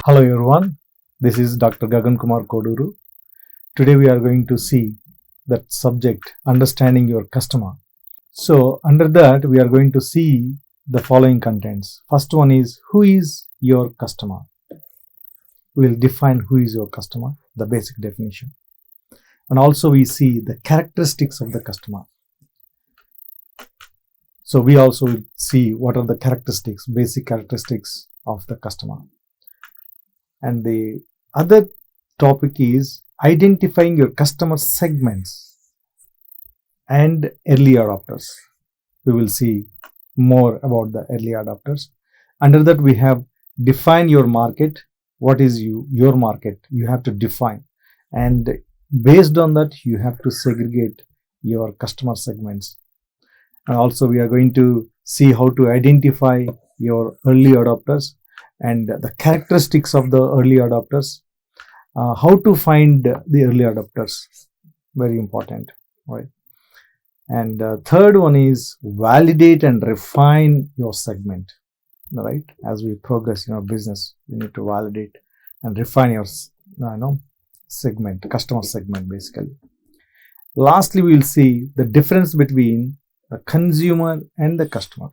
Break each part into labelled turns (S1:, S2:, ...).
S1: Hello everyone, this is Dr. Gagan Kumar Koduru. Today we are going to see that subject, understanding your customer. So under that we are going to see the following contents. First one is, who is your customer? We will define who is your customer, the basic definition. And also we see the characteristics of the customer. So we also will see what are the characteristics, basic characteristics of the customer. And the other topic is identifying your customer segments and early adopters. We will see more about the early adopters. Under that we have define your market. What is your market? You have to define, and based on that you have to segregate your customer segments. And also we are going to see how to identify your early adopters and the characteristics of the early adopters, how to find the early adopters, very important, right? And third one is validate and refine your segment, right? As we progress in our business, we need to validate and refine your segment, customer segment basically. Lastly, we will see the difference between the consumer and the customer.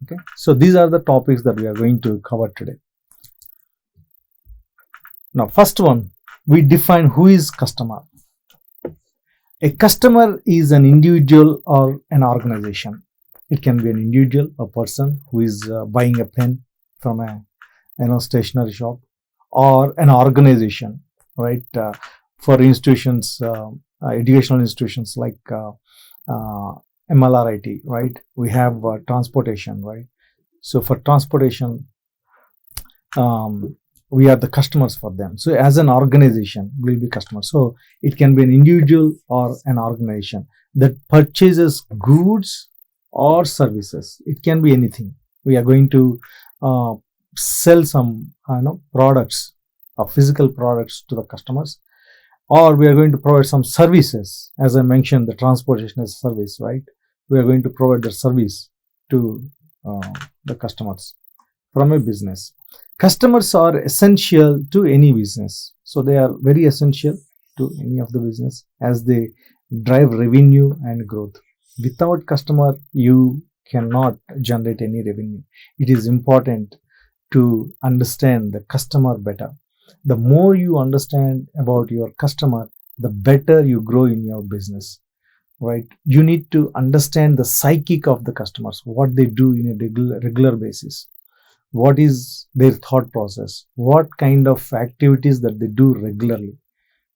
S1: Okay, so these are the topics that we are going to cover today. Now, first one, we define who is customer. A customer is an individual or an organization. It can be an individual, a person who is buying a pen from a stationery shop, or an organization, right? For institutions, educational institutions like MLR IT, right? We have transportation, right? So for transportation, we are the customers for them. So as an organization, we'll be customers. So it can be an individual or an organization that purchases goods or services. It can be anything. We are going to sell some products or physical products to the customers, or we are going to provide some services. As I mentioned, the transportation is a service, right? We are going to provide the service to the customers from a business. Customers are essential to any business. So they are very essential to any of the business as they drive revenue and growth. Without customer, you cannot generate any revenue. It is important to understand the customer better. The more you understand about your customer, the better you grow in your business, right? You need to understand the psychic of the customers, what they do in a regular basis, what is their thought process, what kind of activities that they do regularly.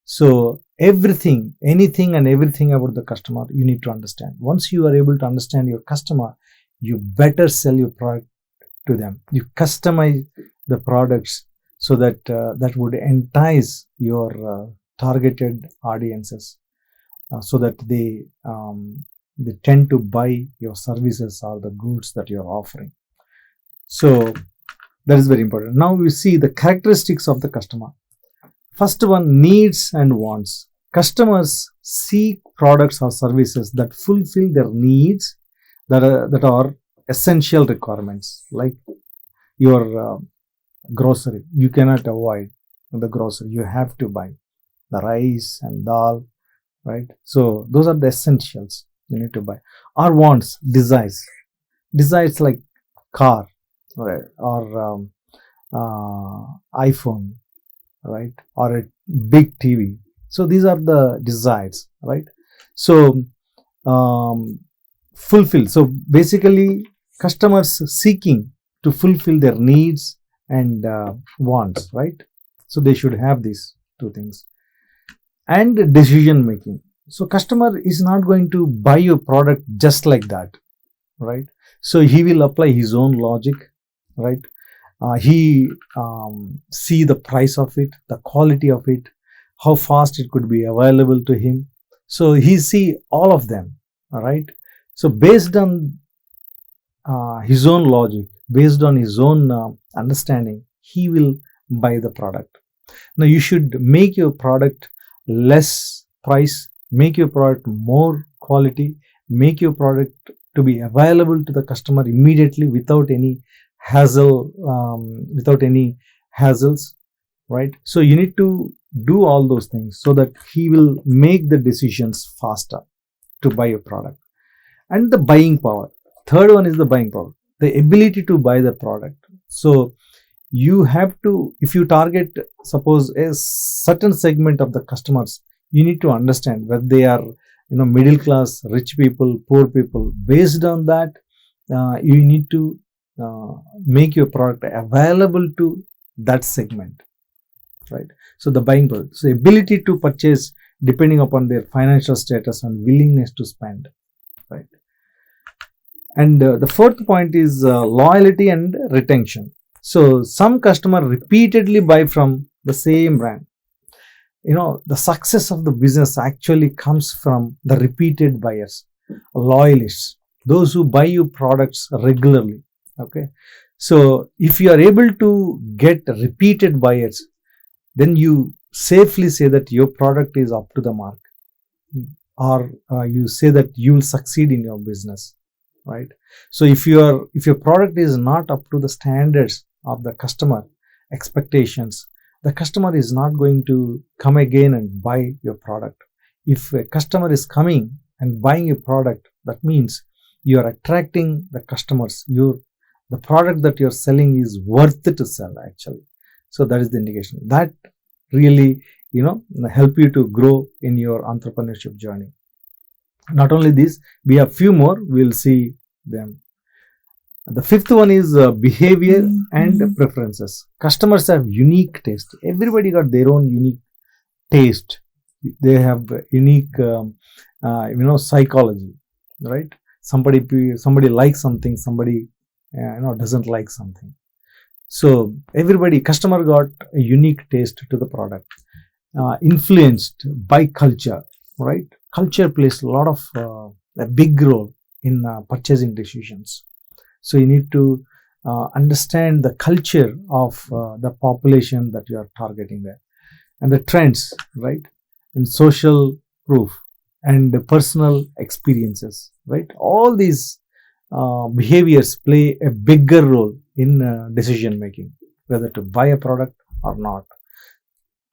S1: So everything, anything and everything about the customer, you need to understand. Once you are able to understand your customer, you better sell your product to them. You customize the products so that that would entice your targeted audiences, so that they tend to buy your services or the goods that you are offering. So that is very important. Now we see the characteristics of the customer. First one, needs and wants. Customers seek products or services that fulfill their needs, that are essential requirements, like your grocery. You cannot avoid the grocery. You have to buy the rice and dal, right? So those are the essentials you need to buy. Or wants, desires like car, right? Or iPhone, right? Or a big TV. So these are the desires, right? So fulfill. So basically, customers seeking to fulfill their needs and wants, right? So they should have these two things. And decision making. So customer is not going to buy your product just like that, right? So he will apply his own logic, right? He see the price of it, the quality of it, how fast it could be available to him. So he see all of them, all right? So based on his own logic, based on his own understanding, he will buy the product. Now you should make your product less price, make your product more quality, make your product to be available to the customer immediately without any hassle, without any hassles, right? So you need to do all those things so that he will make the decisions faster to buy a product. And the buying power. Third one is the buying power, the ability to buy the product. So you have to, if you target, suppose, a certain segment of the customers, you need to understand whether they are, middle class, rich people, poor people. Based on that, you need to make your product available to that segment, right? So the buying power, so ability to purchase depending upon their financial status and willingness to spend, right? And the fourth point is loyalty and retention. So some customer repeatedly buy from the same brand. The success of the business actually comes from the repeated buyers, loyalists, those who buy your products regularly. Okay. So if you are able to get repeated buyers, then you safely say that your product is up to the mark, or you say that you will succeed in your business, right? So if your product is not up to the standards of the customer expectations, the customer is not going to come again and buy your product. If a customer is coming and buying your product, that means you are attracting the customers. The product that you're selling is worth to sell, actually. So that is the indication. That really, help you to grow in your entrepreneurship journey. Not only this, we have few more. We'll see them. The fifth one is behavior and preferences. Customers have unique taste. Everybody got their own unique taste. They have unique, psychology, right? Somebody likes something, somebody doesn't like something. So customer got a unique taste to the product. Influenced by culture, right? Culture plays a big role in purchasing decisions. So you need to understand the culture of the population that you are targeting there, and the trends, right? And social proof and the personal experiences, right? All these behaviors play a bigger role in decision making, whether to buy a product or not.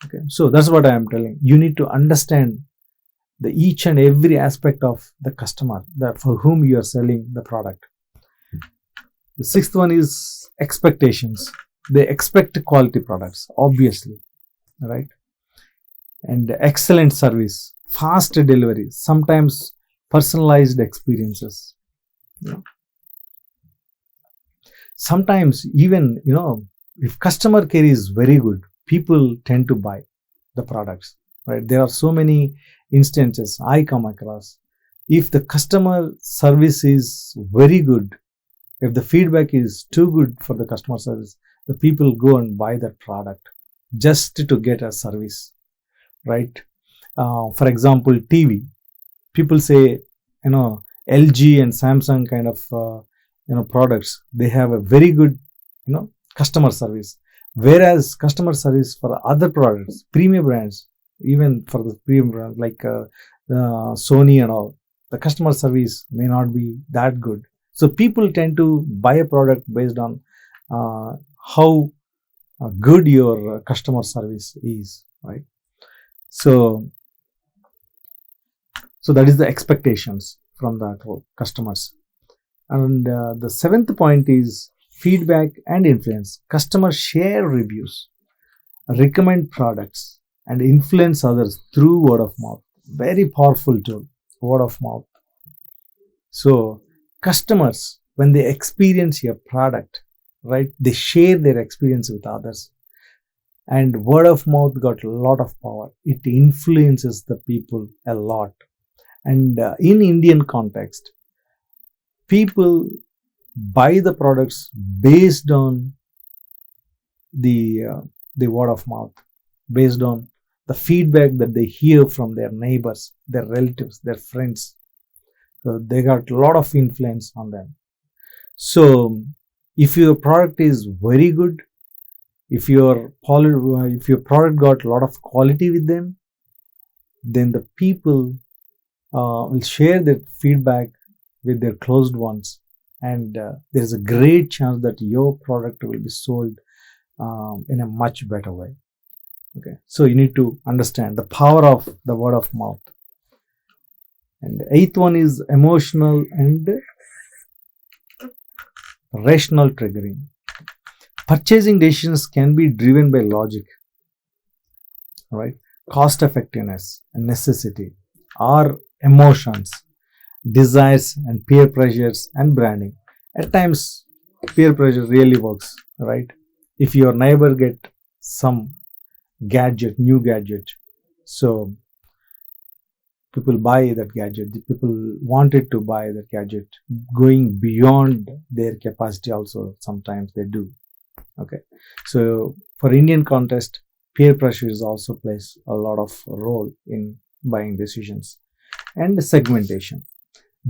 S1: Okay, so that's what I am telling. You need to understand the each and every aspect of the customer for whom you are selling the product. The sixth one is expectations. They expect quality products, obviously, right? And excellent service, fast delivery, sometimes personalized experiences. Sometimes even, if customer care is very good, people tend to buy the products, right? There are so many instances I come across. If the customer service is very good, if the feedback is too good for the customer service, the people go and buy that product just to get a service, right? For example, TV. People say, LG and Samsung kind of, products, they have a very good, customer service. Whereas customer service for other products, premium brands, even for the premium brands like Sony and all, the customer service may not be that good. So people tend to buy a product based on how good your customer service is, right? So that is the expectations from the customers. And the seventh point is feedback and influence. Customers share reviews, recommend products, and influence others through word of mouth. Very powerful tool, word of mouth. So customers, when they experience your product, right, they share their experience with others. And word of mouth got a lot of power. It influences the people a lot. And in Indian context, people buy the products based on the word of mouth, based on the feedback that they hear from their neighbors, their relatives, their friends. So they got a lot of influence on them. So if your product is very good, if your product got a lot of quality with them, then the people will share their feedback with their closed ones, and there is a great chance that your product will be sold in a much better way. Okay, so you need to understand the power of the word of mouth. And the eighth one is emotional and rational triggering. Purchasing decisions can be driven by logic, right? Cost effectiveness and necessity, or emotions, desires and peer pressures and branding. At times, peer pressure really works, right? If your neighbor get some gadget, new gadget, so people buy that gadget. The people wanted to buy that gadget, going beyond their capacity. Also, sometimes they do. Okay, so for Indian context, peer pressure is also plays a lot of role in buying decisions. And segmentation.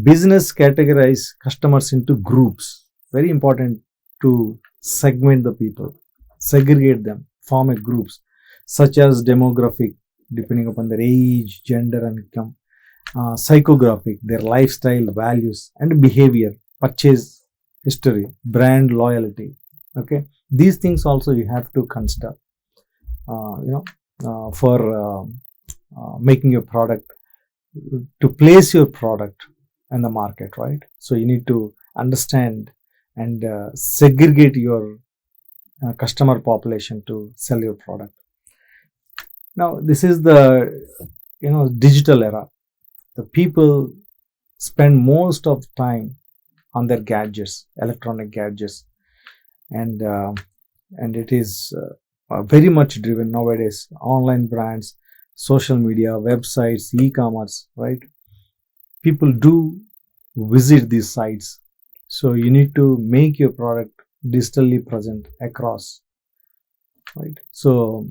S1: Business categorize customers into groups. Very important to segment the people, segregate them, form a groups such as demographic, depending upon their age, gender, and income, psychographic, their lifestyle, values, and behavior, purchase history, brand loyalty. Okay, these things also you have to consider. For making your product, to place your product in the market, right? So you need to understand and segregate your customer population to sell your product. Now this is the digital era. The people spend most of time on their gadgets, electronic gadgets, and it is very much driven nowadays. Online brands, social media, websites, e-commerce, right? People do visit these sites, so you need to make your product digitally present across, right? So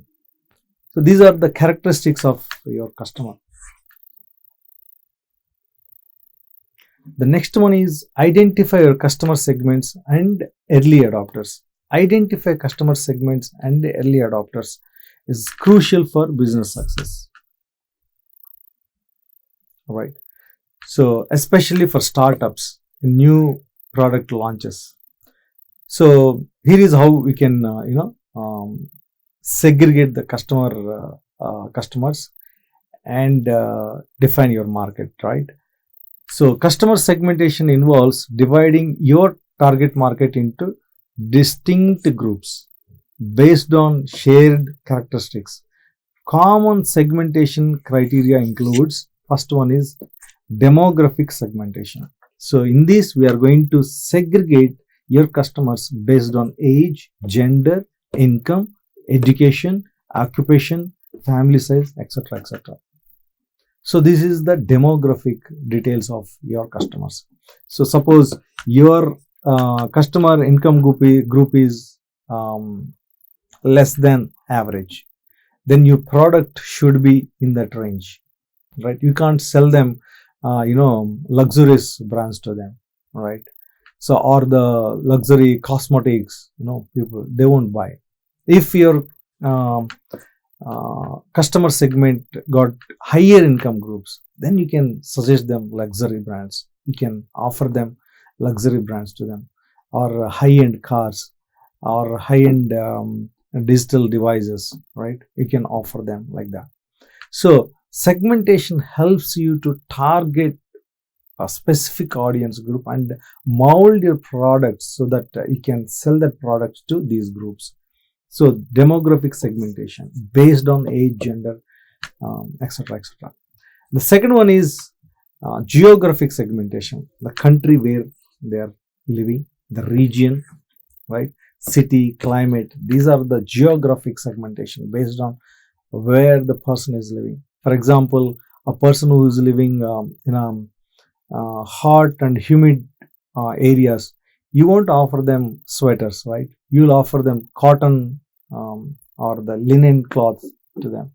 S1: these are the characteristics of your customer. The next one is identify your customer segments and early adopters. Identify customer segments and early adopters is crucial for business success, right? So especially for startups, new product launches. So here is how we can segregate the customers and define your market, right? So customer segmentation involves dividing your target market into distinct groups based on shared characteristics. Common segmentation criteria includes, first one is demographic segmentation. So in this, we are going to segregate your customers based on age, gender, income, education, occupation, family size, etc., etc. So this is the demographic details of your customers. So suppose your customer income group is less than average, then your product should be in that range, right? You can't sell them luxurious brands to them, right? So, or the luxury cosmetics, people, they won't buy. If your customer segment got higher income groups, then you can suggest them luxury brands. You can offer them luxury brands to them, or high-end cars, or high-end digital devices, right? You can offer them like that. So segmentation helps you to target a specific audience group and mold your products so that you can sell that product to these groups. So demographic segmentation based on age, gender, etc., etc. The second one is geographic segmentation, the country where they are living, the region, right? City, climate. These are the geographic segmentation based on where the person is living. For example, a person who is living in hot and humid areas, you won't offer them sweaters, right? You'll offer them cotton or the linen cloth to them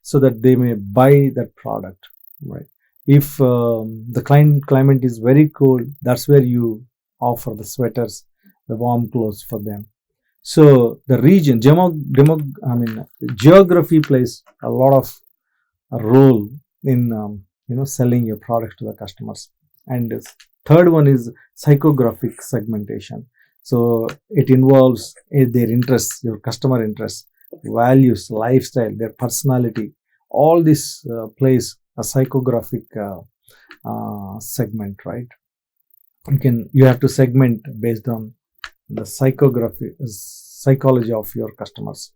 S1: so that they may buy that product, right? If the climate is very cold, that's where you offer the sweaters, the warm clothes for them. So the region, geography plays a lot of role in selling your product to the customers. And Third one is psychographic segmentation. So it involves their interests, your customer interests, values, lifestyle, their personality. All this plays a psychographic segment, right? You have to segment based on the psychology of your customers.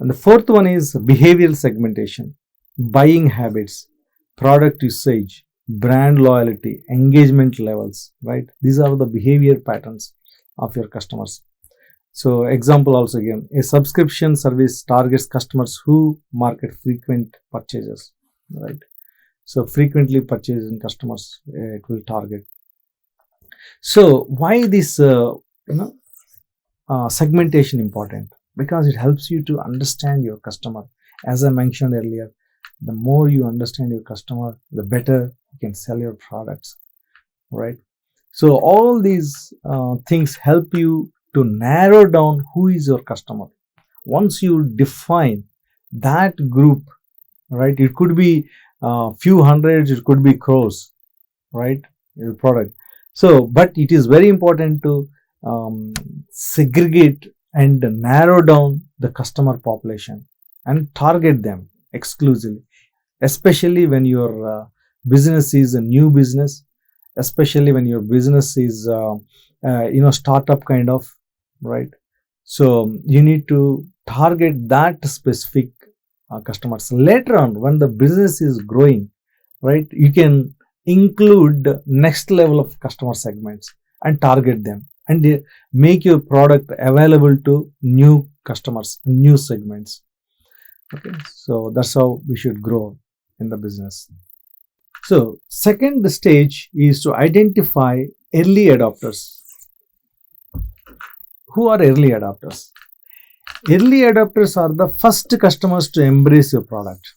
S1: And the fourth one is behavioral segmentation, buying habits, product usage, brand loyalty, engagement levels, right? These are the behavior patterns of your customers. So example also again, a subscription service targets customers who market frequent purchases, right? So frequently purchasing customers, it will target. So why this segmentation important? Because it helps you to understand your customer. As I mentioned earlier, the more you understand your customer, the better you can sell your products, right? So all these things help you to narrow down who is your customer. Once you define that group, right, it could be few hundreds, it could be crores, right, your product. So but it is very important to segregate and narrow down the customer population and target them exclusively, especially when your business is a new business, especially when your business is startup kind of, right? So you need to target that specific customers. Later on, when the business is growing, right, you can include next level of customer segments and target them and make your product available to new customers, new segments. Okay, so that's how we should grow in the business. So second stage is to identify early adopters. Who are early adopters? Early adopters are the first customers to embrace your product.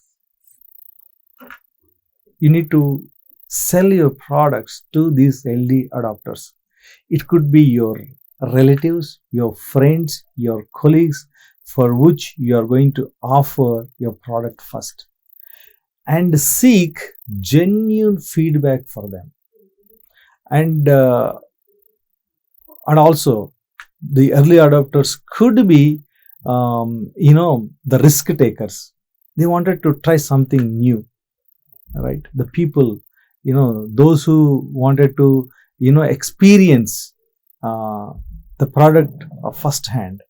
S1: You need to sell your products to these early adopters. It could be your relatives, your friends, your colleagues, for which you are going to offer your product first, and seek genuine feedback for them. And also the early adopters could be the risk takers. They wanted to try something new, right? The people, those who wanted to experience the product first hand,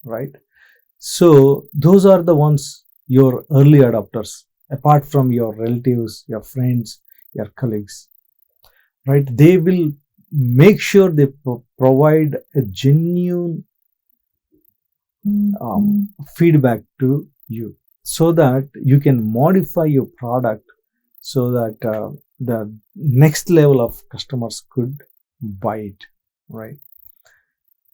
S1: right? So those are the ones, your early adopters, apart from your relatives, your friends, your colleagues, right? They will make sure they provide a genuine feedback to you, so that you can modify your product so that the next level of customers could buy it, right?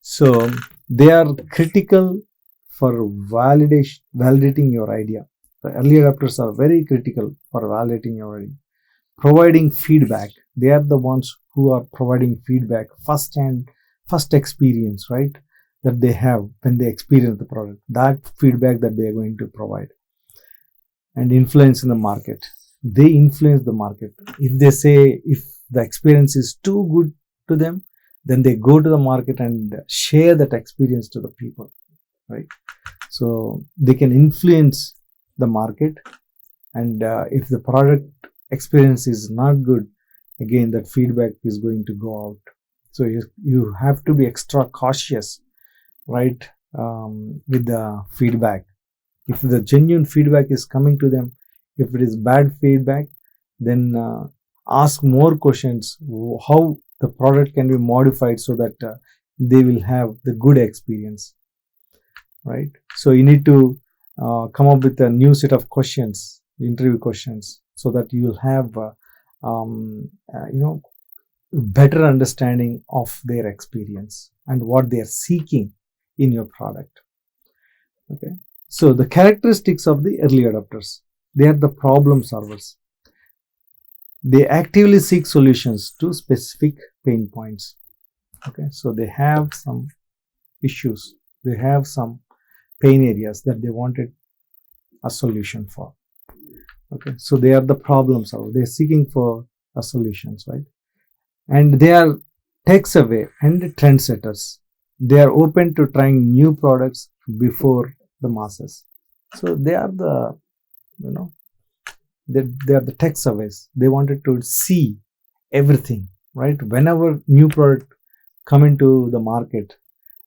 S1: So they are critical for validating your idea. The early adopters are very critical for validating your idea. Providing feedback. They are the ones who are providing feedback first experience, right? That they have when they experience the product. That feedback that they are going to provide. And influence in the market. They influence the market. If they say, if the experience is too good to them, then they go to the market and share that experience to the people, right? So they can influence the market. And if the product experience is not good, again that feedback is going to go out. So you have to be extra cautious, right, with the feedback. If the genuine feedback is coming to them, if it is bad feedback, then ask more questions, how the product can be modified so that they will have the good experience, right? So you need to come up with a new set of questions, interview questions, so that you will have better understanding of their experience and what they are seeking in your product. Okay, so the characteristics of the early adopters: they are the problem solvers. They actively seek solutions to specific pain points. Okay, so they have some issues, they have some pain areas that they wanted a solution for. Okay, so they are the problem solvers. They are seeking for solutions, right? And they are takes away and trendsetters. They are open to trying new products before the masses. So they are the, you know, they are the tech surveys. They wanted to see everything, right? Whenever new product come into the market,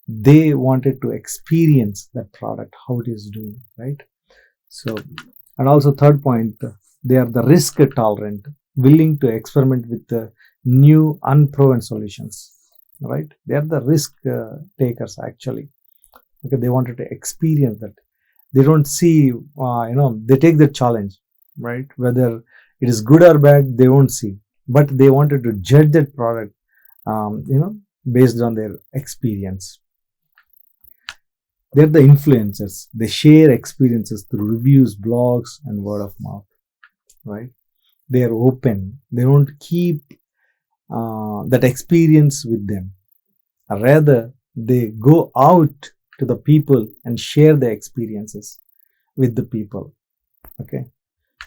S1: they wanted to experience that product, how it is doing, right? So, and also third point, they are the risk tolerant, willing to experiment with the new unproven solutions, right? They are the risk takers actually. Okay, they wanted to experience that. They don't see, they take the challenge, right? Whether it is good or bad, they won't see, but they wanted to judge that product, based on their experience. They're the influencers. They share experiences through reviews, blogs, and word of mouth, right? They are open. They don't keep that experience with them. Rather, they go out to the people and share their experiences with the people. Okay,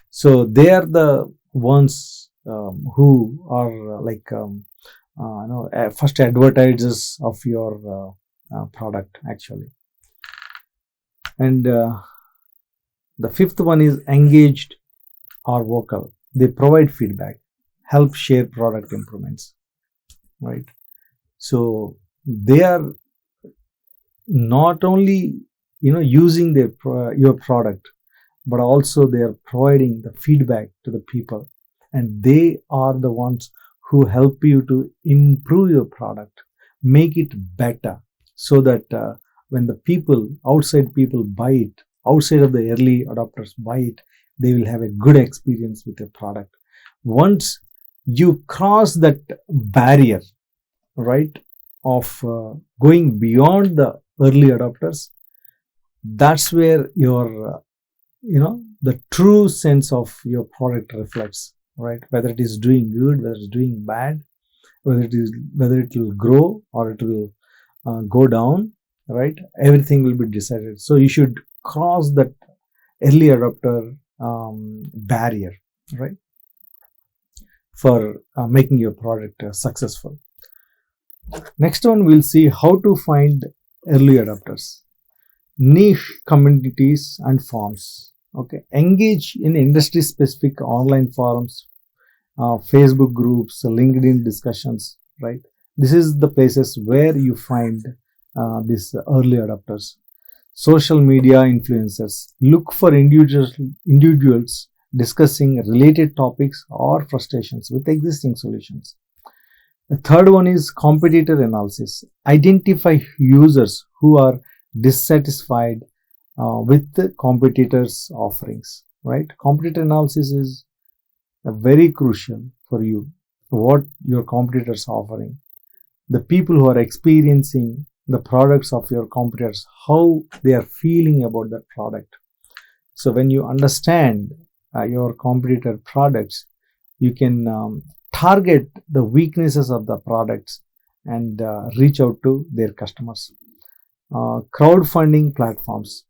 S1: so they are the ones who are first advertisers of your product actually. And the fifth one is engaged or vocal. They provide feedback, help share product improvements, right? So they are not only using your product, but also they are providing the feedback to the people, and they are the ones who help you to improve your product, make it better, so that when the people, outside people buy it, outside of the early adopters buy it, they will have a good experience with your product. Once you cross that barrier, right, of going beyond the early adopters, that's where your the true sense of your product reflects, right? Whether it is doing good, whether it's doing bad, whether it will grow or it will go down, right? Everything will be decided. So you should cross that early adopter barrier, right, for making your product successful. Next one, we'll see how to find early adopters. Niche communities and forums. Okay, engage in industry specific online forums, Facebook groups, LinkedIn discussions, right? This is the places where you find these early adopters. Social media influencers. Look for individuals discussing related topics or frustrations with existing solutions. The third one is competitor analysis. Identify users who are dissatisfied with the competitors' offerings, right? Competitor analysis is very crucial for you. What your competitors are offering, the people who are experiencing the products of your competitors, how they are feeling about that product. So when you understand your competitor products, you can target the weaknesses of the products and reach out to their customers. Crowdfunding platforms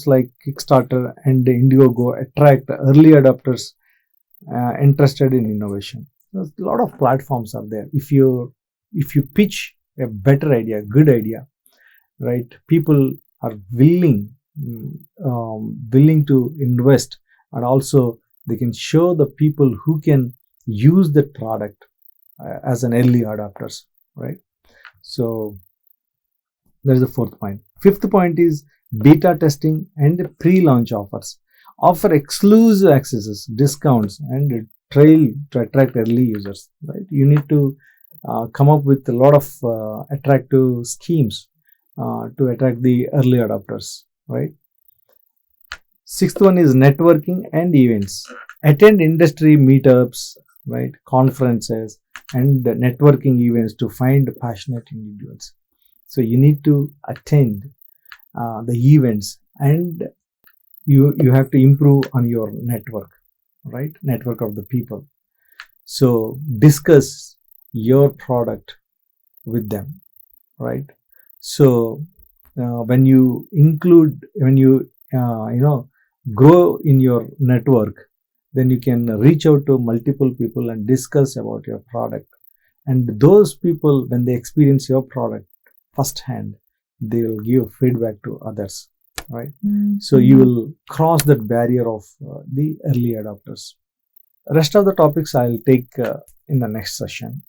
S1: like Kickstarter and Indiegogo attract early adopters interested in innovation. There's a lot of platforms are there. If you pitch a better idea, good idea, right, people are willing to invest, and also they can show the people who can use the product as an early adopters, right? So that is the fourth point. Fifth point is beta testing and pre-launch offers. Offer exclusive accesses, discounts, and trail to attract early users, right? You need to come up with a lot of attractive schemes to attract the early adopters, right? Sixth one is networking and events. Attend industry meetups, right, conferences, and networking events to find passionate individuals. So you need to attend the events, and you have to improve on your network, right? Network of the people. So discuss your product with them, right? So when you grow in your network, then you can reach out to multiple people and discuss about your product. And those people, when they experience your product firsthand, they will give feedback to others, right? So you will cross that barrier of the early adopters. Rest of the topics I'll take in the next session.